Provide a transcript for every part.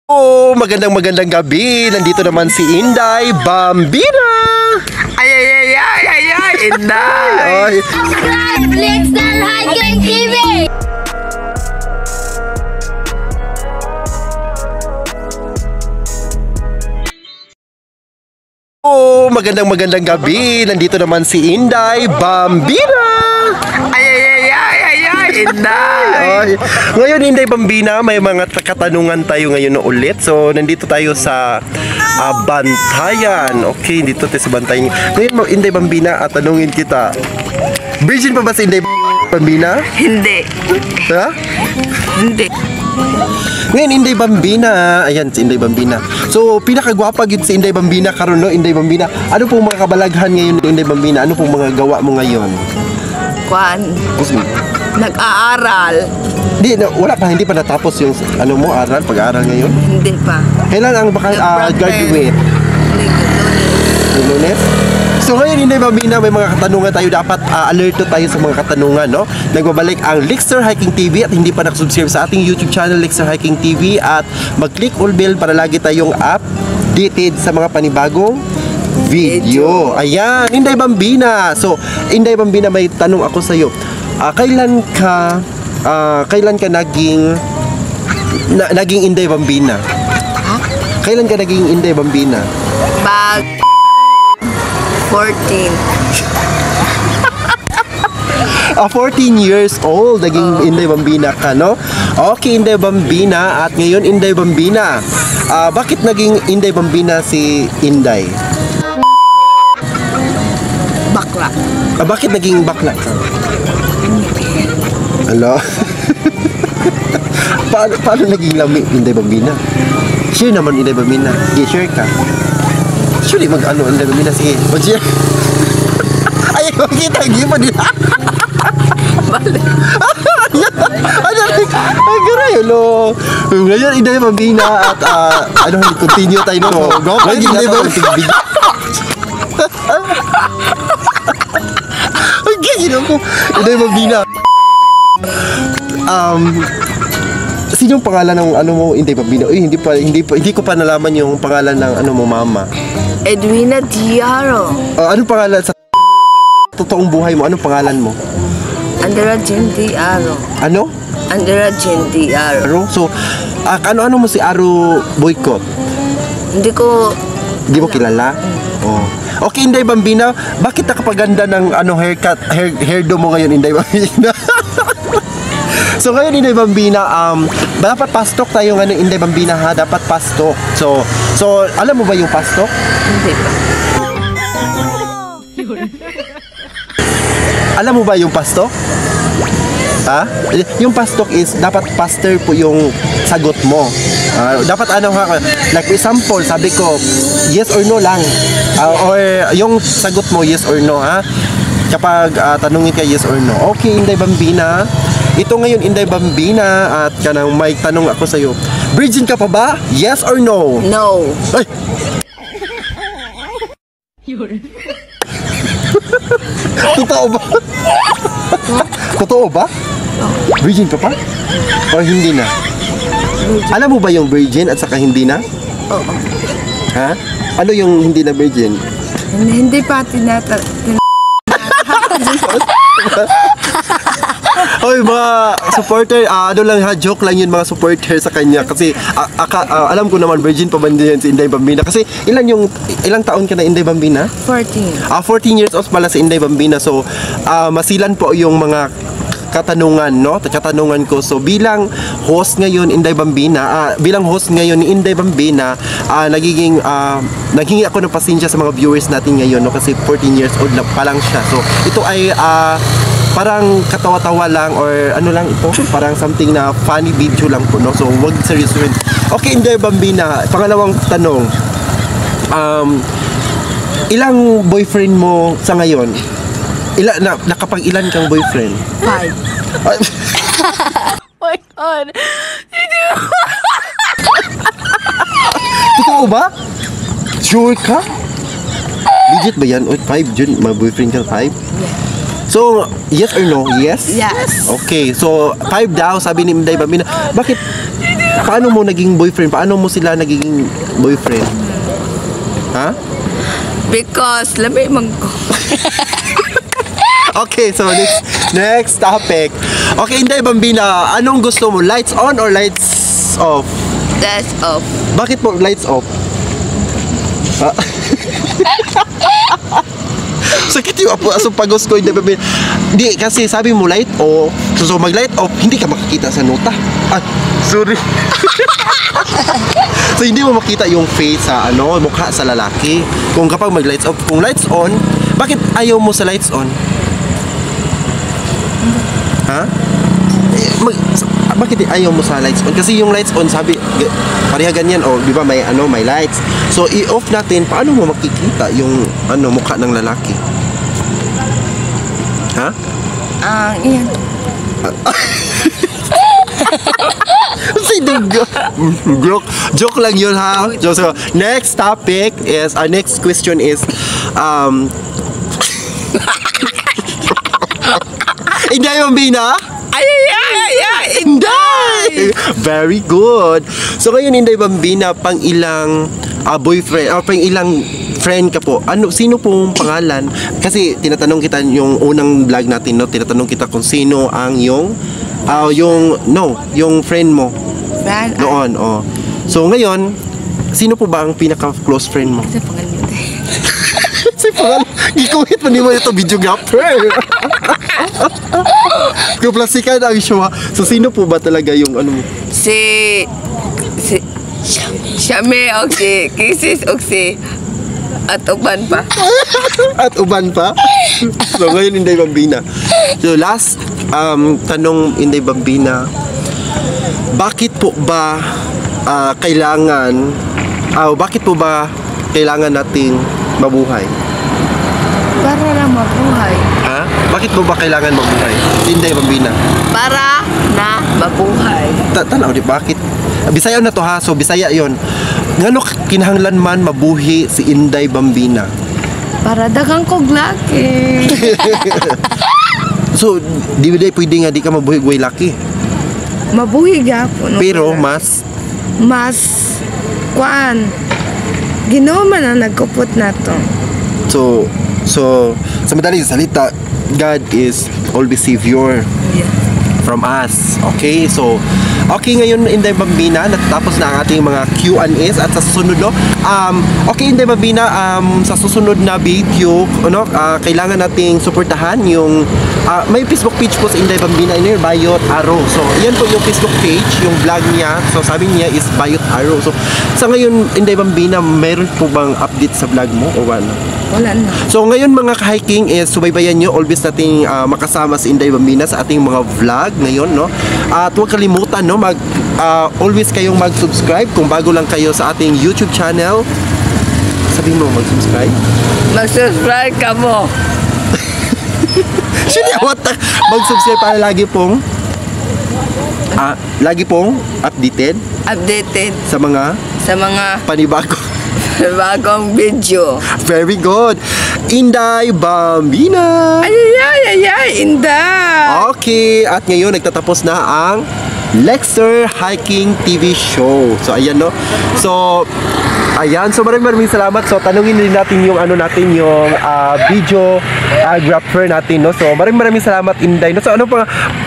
Oh, magandang gabi. Nandito naman si Inday Bambina. Ay, Inday. Subscribe, Lexan Hiking TV. Oh, magandang gabi. Nandito naman si Inday Bambina. Ay, Inday. Ay, ngayon Inday Bambina, may mga katanungan tayo ngayon na ulit. So, nandito tayo sa Bantayan. Okay, dito tayo sa Bantayan. Ngayon Inday Bambina, tanungin kita. Virgin pa ba si Inday Bambina? Hindi. Ha? Hindi. Ngayon Inday Bambina, ayan si Inday Bambina. So pinakagwapa gid si Inday Bambina karon no, Inday Bambina. Ano pong mga kabalaghan ngayon ni Inday Bambina? Ano pong mga gawa mo ngayon? Kwan, nag-aaral. Wala pa, hindi pa natapos yung ano mo, pag-aaral ngayon? Hindi pa. Kailan ang graduate? Lunes? So ngayon Inday Bambina, may mga katanungan tayo. Dapat alerto tayo sa mga katanungan, no? Nagbabalik ang Lexer Hiking TV. At hindi pa nakasubscribe sa ating YouTube channel Lexer Hiking TV, at mag-click all bell para lagi tayong updated sa mga panibagong video. Ayan, Inday Bambina. So Inday Bambina, may tanong ako sa iyo. Kailan ka naging Inday Bambina? Kailan ka naging Inday Bambina? Bag 14. 14 years old, naging Inday Bambina ka, no? Okay, Inday Bambina. At ngayon, Inday Bambina, bakit naging Inday Bambina si Inday? Bakla. Bakit naging bakla ka? Hello? paano naging lami Inday Bambina? Share naman Inday Bambina. Share ka. Sure, Inday Bambina. Sige, mag-share. Ay, makita, gipa din. Balik. Ay, garay, hello. Ngayon, Inday Bambina. At, continue tayo, no? Go, Inday Bambina. Ay, gano'n ko. Inday Bambina. Sinong pangalan ng mo, Inday Bambina? Uy, hindi ko pa nalaman yung pangalan ng mo, mama. Edwina Diaro. Anong pangalan sa totoong buhay mo? Anong pangalan mo? Andrea Jean Diaro. Ano? Andrea Jean Diaro. Aro? So, ano mo si Aro Boycott? Hindi ko... Hindi mo kilala? Oh. Okay, Inday Bambina, bakit nakapaganda ng hairdo mo ngayon, Inday Bambina? So ngayon Inday Bambina, dapat pastok tayo ngayon, Inday Bambina, ha? Dapat pastok. So alam mo ba yung pastok? Hindi pa. Alam mo ba yung pastok? Ha? Yung pastok is dapat pastor po yung sagot mo. Dapat like example, sabi ko yes or no lang. Or yung sagot mo yes or no, ha? Kapag tanungin ka yes or no. Okay, Inday Bambina. Ito ngayon Inday Bambina, at kanang may tanong ako sa iyo. Virgin ka pa ba? Yes or no? No. Ay. Totoo ba? Totoo ba? Virgin ka pa? O hindi na? Alam mo ba yung virgin at saka hindi na? Oo. Ha? Ano yung hindi na virgin? Hindi pa Oy, mga supporter, joke lang yun mga supporter sa kanya. Kasi alam ko naman virgin pa ba din si Inday Bambina. Kasi ilang taon ka na, Inday Bambina? 14. 14 years old pala si Inday Bambina. So masilan po yung mga katanungan, no? Katanungan ko. So bilang host ngayon Inday Bambina, ni Inday Bambina, naghingi ako ng pasensya sa mga viewers natin ngayon, no? Kasi 14 years old na pa lang siya. So ito ay parang katawa-tawa lang, or ano lang ito, parang something na funny video lang po, no? So wag seryosohin. Okay, Inday Bambina, pangalawang tanong. Ilang boyfriend mo sa ngayon? Nakapag-ilan kang boyfriend? 5. Oh my God. Totoo ba? Sure ka? Legit ba yan? 5 June, may boyfriend ka 5? So, yes or no? Yes? Yes. Okay, so 5 daw, sabi ni Inday Bambina. Bakit Paano mo naging boyfriend? Paano mo sila naging boyfriend? Ha? Because labi man ko. Okay, so next topic. Okay, Inday Bambina, anong gusto mo? Lights on or lights off? That's off. Bakit po lights off? Ah. Sakit yung aso pagos ko, Inday Bambina. Di, kasi sabi mo light off. So mag light off, hindi ka makikita sa nota. Ah, sorry. So hindi mo makita yung face sa mukha sa lalaki. Kung kapag mag lights off, kung lights on, bakit ayaw mo sa lights on? Ha? Bakit ayaw mo sa lights on? Kasi yung lights on, sabi, pareha ganyan, di ba may may lights. So i-off natin, paano mo makikita yung mukha ng lalaki? Ha? Iyan. Joke lang yun, ha? So next topic is, our next question is Inday Bambina? Ay! Inday! Very good. So ngayon, Inday Bambina, pang ilang boyfriend, pang ilang friend ka po? Sino pong pangalan? Kasi tinatanong kita yung unang vlog natin, no? Tinatanong kita kung sino ang yung friend mo Friend. noon, So ngayon, sino po ba ang pinaka-close friend mo? Sa pangalan mo. Si pangalan, ikuhit pa ni mo ito videographer. Kung plasikan ang show, ha? So sino po ba talaga yung mo? Si Shami og si Kisis og si at uban pa. At uban pa? So ngayon, Inday Bambina. So last tanong, Inday Bambina, bakit po ba kailangan nating mabuhay? Para lang mabuhay. Ha? Bakit po ba kailangan mabuhay? Inday Bambina. Para na mabuhay. Tanaw di bakit? Bisaya na to, ha. So Bisaya 'yon. Ngano kinahanglan man mabuhi si Inday Bambina? Para daghang kog laki. So di pwede nga di ka mabuhi laki. Mabuhi gyapon. Pero mas kuan. Ginoo man ang nagkupot na to. So sa madaling salita, God is always savior Yeah. from us. Okay, so okay, ngayon, Inday Bambina, natapos na ang ating mga Q&As at sa susunod, okay, Inday Bambina, sa susunod na video, kailangan nating suportahan yung may Facebook page po sa Inday Bambina, Bayot Arrow. So yan po yung Facebook page, yung vlog niya. So sabi niya is Bayot Arrow. So sa ngayon, Inday Bambina, meron po bang update sa vlog mo o wala? Wala na. So ngayon, mga ka-hiking, is subaybayan nyo, always nating makasama si Inday Bambina sa ating mga vlog ngayon, no? At huwag kalimutan, no, always kayong mag-subscribe kung bago lang kayo sa ating YouTube channel. Sabi mo, mag-subscribe? Mag-subscribe ka mo. Mag-subscribe para lagi pong updated sa mga bagong video. Very good. Inday Bambina. Ay, inday. Okay, at ngayon nagtatapos na ang Lexter Hiking TV show. So ayan, no. So ayan, so maraming salamat. So tanungin din natin yung yung videographer natin, no. So maraming salamat, Inday, no. So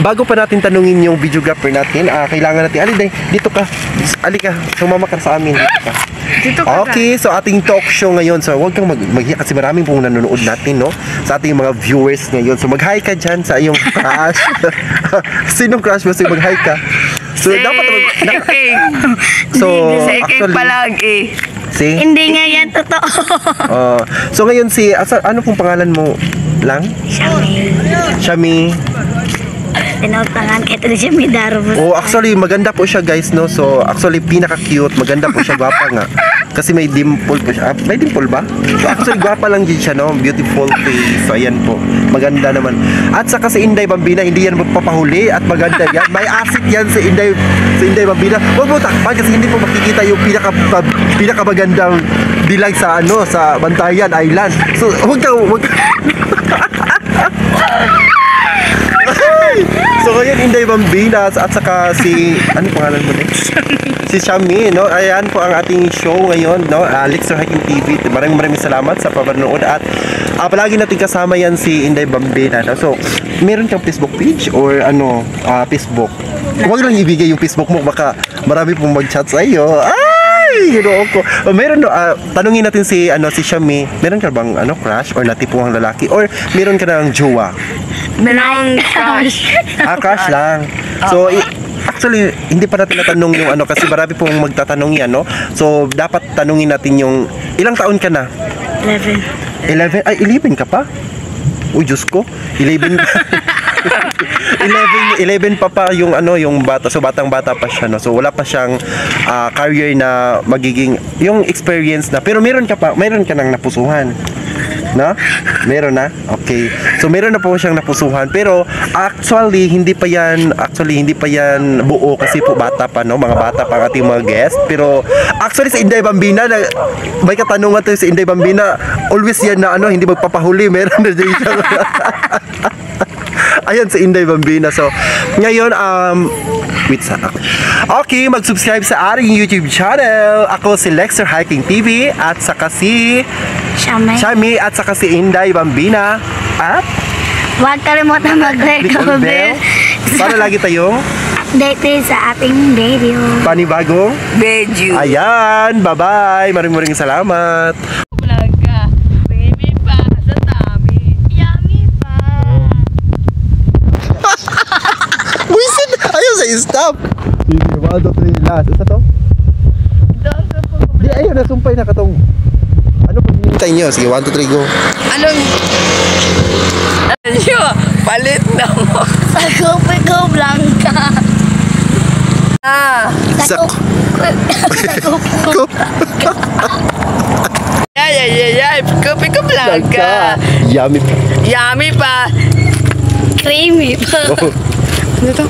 bago pa natin tanungin yung videographer natin, kailangan natin dito ka. Sumama ka sa amin. Dito ka. Okay, so ating talk show ngayon. So huwag kang maghiya kasi maraming pong nanonood natin, no, sa ating mga viewers ngayon. So mag-hi ka dyan sa iyong crush. Sinong crush mo? So mag-hi ka. So dapat so actually palagi. si Hindi nga yan totoo. so ngayon ano pong pangalan mo lang? Shami. Tinautangan kita na siya Midaro. Actually maganda po siya, guys, no. So actually pinaka-cute, maganda po siya, gwapa nga. Kasi may dimple po siya. May dimple ba? So actually gwapa lang din siya, no. Beautiful face. So ayan po. Maganda naman. At saka si Inday Bambina, hindi yan magpapahuli at maganda yan. May asset yan si Inday Bambina. Huwag mo takpan kasi hindi po makikita yung pinakamagandang dilag sa sa Bantayan Island. So huwag ka So ngayon, Inday Bambinas at saka si, ano pangalan mo next? Si Shami, no? Ayan po ang ating show ngayon, no? Lixer Hiking TV. Maraming salamat sa panonood at palagi natin kasama yan si Inday Bambina, no? So, meron kang Facebook page or ano, Facebook? Huwag lang ibigay yung Facebook mo, baka marami pong mag-chat sa iyo. Ay, ginoo ko. Meron tanungin natin si si Shami, meron ka bang crush or natipuhang lalaki or meron ka ng jowa? Meron crush. Crush lang. So, actually, hindi pa natin natanong yung kasi marami pong magtatanong yan, no? So, dapat tanungin natin yung, ilang taon ka na? 11. 11? Ay, 11 ka pa? Uy, Diyos ko. 11 11 pa yung yung bata. So batang-bata pa siya, no. So wala pa siyang career na magiging yung experience na. Pero meron ka nang napusuhan. No? Meron na? Okay. So meron na po siyang napusuhan pero actually hindi pa yan buo kasi po bata pa, no? Mga bata pa ang ating mga guest. Pero actually sa Inday Bambina may katanungan tayo sa Inday Bambina, always yan na hindi magpapahuli, meron na din siya. Ayan sa Inday Bambina. So ngayon wait sa okay, mag-subscribe sa ating YouTube channel. Ako si Lexer Hiking TV at saka si Shami at saka si Inday Bambina at Huwag kalimutan mag-like, comment, para lagi tayong update sa ating video. panibagong Beju. ayan, bye-bye, maraming salamat. Plaga. Baby pa sa tummy. Yummy pa. Wisin, ayaw sa stop. Sige, 1, 2, 3, last. Isa to? Doon ka po. Di, ayaw, nasumpay na katong. Ano pag hinintay nyo? Sige, 1, 2, 3, go. Anong? Ano? Palit na mo. Sakupo Blanca. Sakupo. Yay. Kopi ko blanca. Yummy pa. Yummy pa. Creamy pa. Ano to?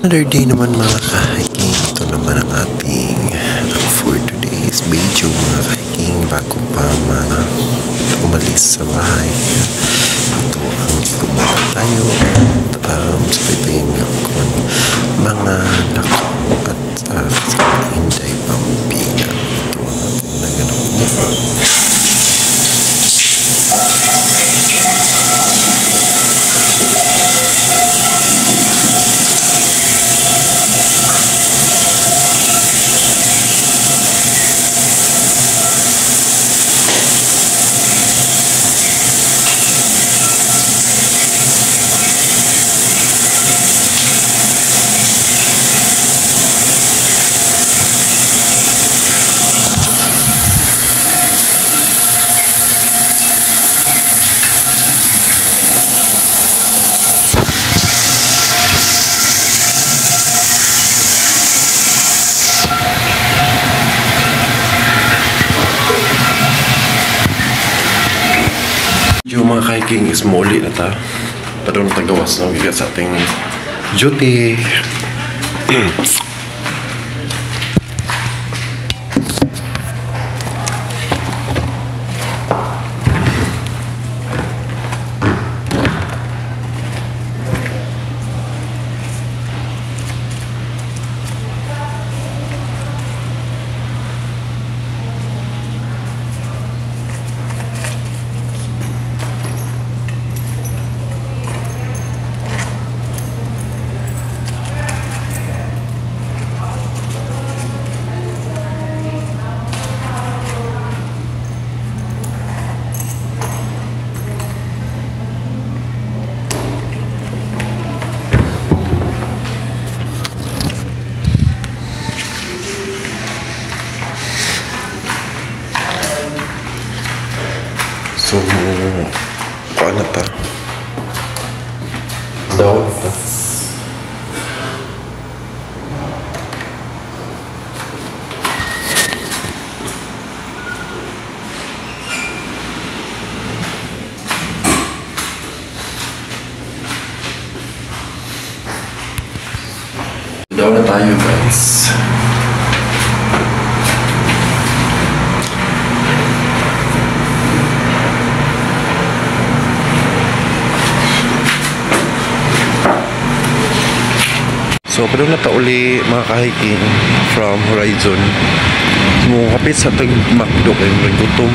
Another day naman mga ka-hiking. Ito naman ang ating for today's video mga ka-hiking bago pa umalis sa bahay. Ito ang pumunta tayo sa pipin ng mga lako at sa Inday Bambina. Ito ang ating naganap. Yung mga hiking is muli na ta. Padong tagawas ng giga sa ating duty. So, paano ta? Daw ta. Daw na tayo, guys. So, padung na uli mga kahiking from Horizon. Mo kapit sa tag McDo kay mo gutom.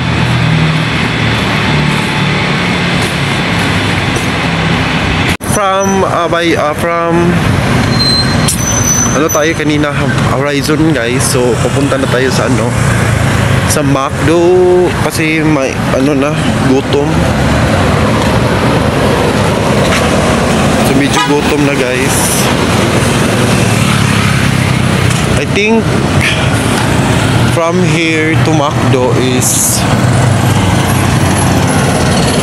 From ano tayo kanina, Horizon guys. So, papunta na tayo sa ano, sa McDo kasi may ano na, gutom. So, medyo gutom na guys. I think from here to McDo is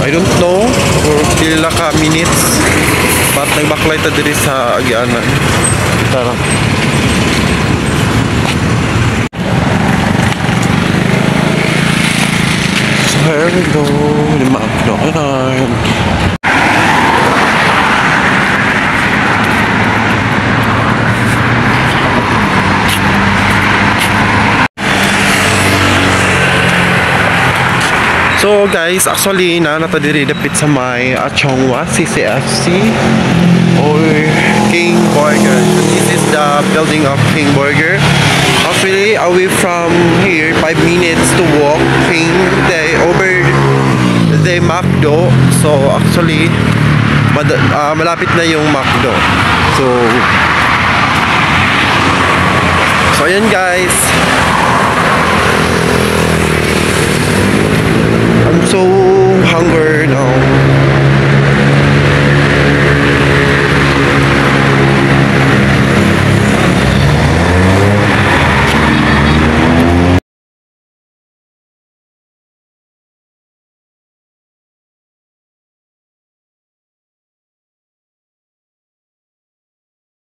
I don't know or pila ka minutes, but nagbaklay ta diri sa agianan. Tara. So here we go, the McDo. So guys, actually nata diri dapit sa may Chongwa CCFC or King Burger. So, this is the building of King Burger. Actually, away from here, 5 minutes to walk over the McDo. So actually, malapit na yung McDo. So ayan guys. I'm so hungry now.